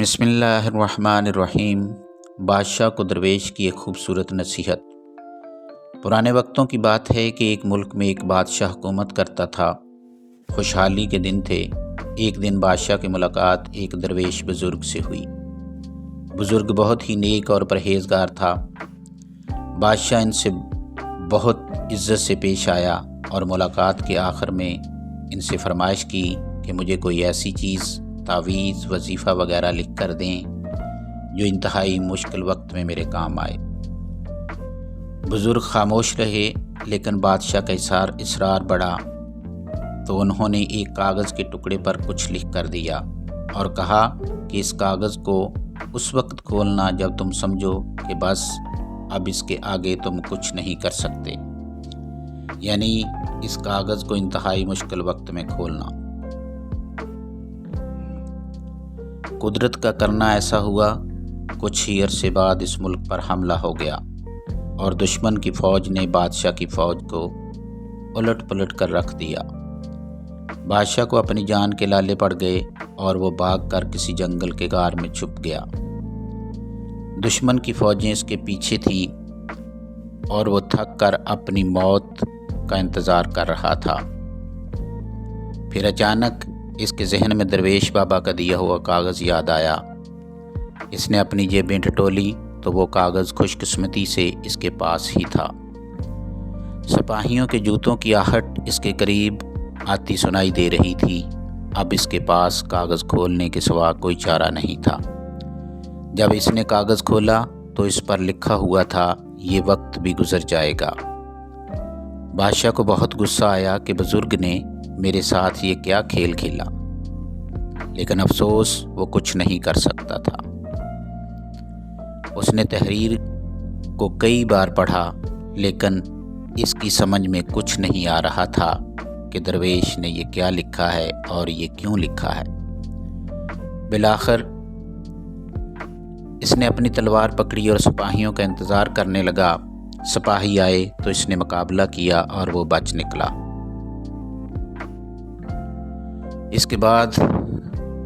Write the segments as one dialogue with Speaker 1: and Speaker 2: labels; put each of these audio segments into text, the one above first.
Speaker 1: بسم اللہ الرحمن الرحیم۔ بادشاہ کو درویش کی ایک خوبصورت نصیحت۔ پرانے وقتوں کی بات ہے کہ ایک ملک میں ایک بادشاہ حکومت کرتا تھا۔ خوشحالی کے دن تھے۔ ایک دن بادشاہ کی ملاقات ایک درویش بزرگ سے ہوئی۔ بزرگ بہت ہی نیک اور پرہیزگار تھا۔ بادشاہ ان سے بہت عزت سے پیش آیا اور ملاقات کے آخر میں ان سے فرمائش کی کہ مجھے کوئی ایسی چیز، تعویذ، وظیفہ وغیرہ لکھ کر دیں جو انتہائی مشکل وقت میں میرے کام آئے۔ بزرگ خاموش رہے، لیکن بادشاہ کا اصرار بڑھا تو انہوں نے ایک کاغذ کے ٹکڑے پر کچھ لکھ کر دیا اور کہا کہ اس کاغذ کو اس وقت کھولنا جب تم سمجھو کہ بس اب اس کے آگے تم کچھ نہیں کر سکتے، یعنی اس کاغذ کو انتہائی مشکل وقت میں کھولنا۔ قدرت کا کرنا ایسا ہوا، کچھ ہی عرصے بعد اس ملک پر حملہ ہو گیا اور دشمن کی فوج نے بادشاہ کی فوج کو الٹ پلٹ کر رکھ دیا۔ بادشاہ کو اپنی جان کے لالے پڑ گئے اور وہ بھاگ کر کسی جنگل کے غار میں چھپ گیا۔ دشمن کی فوجیں اس کے پیچھے تھیں اور وہ تھک کر اپنی موت کا انتظار کر رہا تھا۔ پھر اچانک اس کے ذہن میں درویش بابا کا دیا ہوا کاغذ یاد آیا۔ اس نے اپنی جیبیں ٹٹولی تو وہ کاغذ خوش قسمتی سے اس کے پاس ہی تھا۔ سپاہیوں کے جوتوں کی آہٹ اس کے قریب آتی سنائی دے رہی تھی۔ اب اس کے پاس کاغذ کھولنے کے سوا کوئی چارہ نہیں تھا۔ جب اس نے کاغذ کھولا تو اس پر لکھا ہوا تھا، یہ وقت بھی گزر جائے گا۔ بادشاہ کو بہت غصہ آیا کہ بزرگ نے میرے ساتھ یہ کیا کھیل کھیلا، لیکن افسوس وہ کچھ نہیں کر سکتا تھا۔ اس نے تحریر کو کئی بار پڑھا، لیکن اس کی سمجھ میں کچھ نہیں آ رہا تھا کہ درویش نے یہ کیا لکھا ہے اور یہ کیوں لکھا ہے۔ بالآخر اس نے اپنی تلوار پکڑی اور سپاہیوں کا انتظار کرنے لگا۔ سپاہی آئے تو اس نے مقابلہ کیا اور وہ بچ نکلا۔ اس کے بعد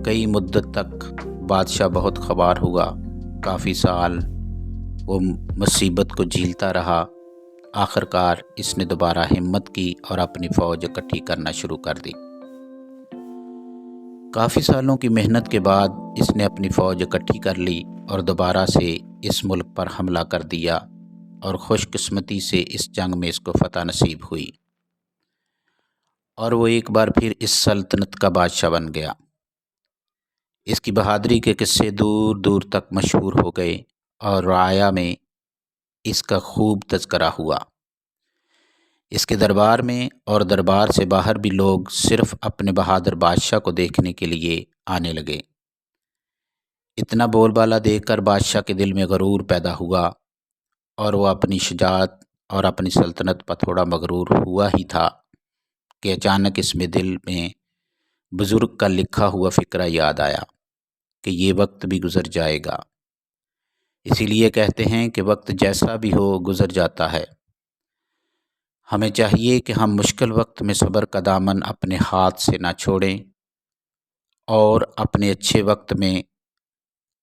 Speaker 1: کئی مدت تک بادشاہ بہت خوار ہوا۔ کافی سال وہ مصیبت کو جھیلتا رہا۔ آخر کار اس نے دوبارہ ہمت کی اور اپنی فوج اکٹھی کرنا شروع کر دی۔ کافی سالوں کی محنت کے بعد اس نے اپنی فوج اکٹھی کر لی اور دوبارہ سے اس ملک پر حملہ کر دیا اور خوش قسمتی سے اس جنگ میں اس کو فتح نصیب ہوئی اور وہ ایک بار پھر اس سلطنت کا بادشاہ بن گیا۔ اس کی بہادری کے قصے دور دور تک مشہور ہو گئے اور رعایا میں اس کا خوب تذکرہ ہوا۔ اس کے دربار میں اور دربار سے باہر بھی لوگ صرف اپنے بہادر بادشاہ کو دیکھنے کے لیے آنے لگے۔ اتنا بول بالا دیکھ کر بادشاہ کے دل میں غرور پیدا ہوا اور وہ اپنی شجاعت اور اپنی سلطنت پر تھوڑا مغرور ہوا ہی تھا کہ اچانک اس میں دل میں بزرگ کا لکھا ہوا فقرہ یاد آیا کہ یہ وقت بھی گزر جائے گا۔ اسی لیے کہتے ہیں کہ وقت جیسا بھی ہو گزر جاتا ہے۔ ہمیں چاہیے کہ ہم مشکل وقت میں صبر کا دامن اپنے ہاتھ سے نہ چھوڑیں اور اپنے اچھے وقت میں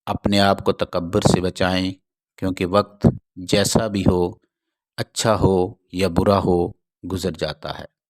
Speaker 1: اپنے آپ کو تکبر سے بچائیں، کیونکہ وقت جیسا بھی ہو، اچھا ہو یا برا ہو، گزر جاتا ہے۔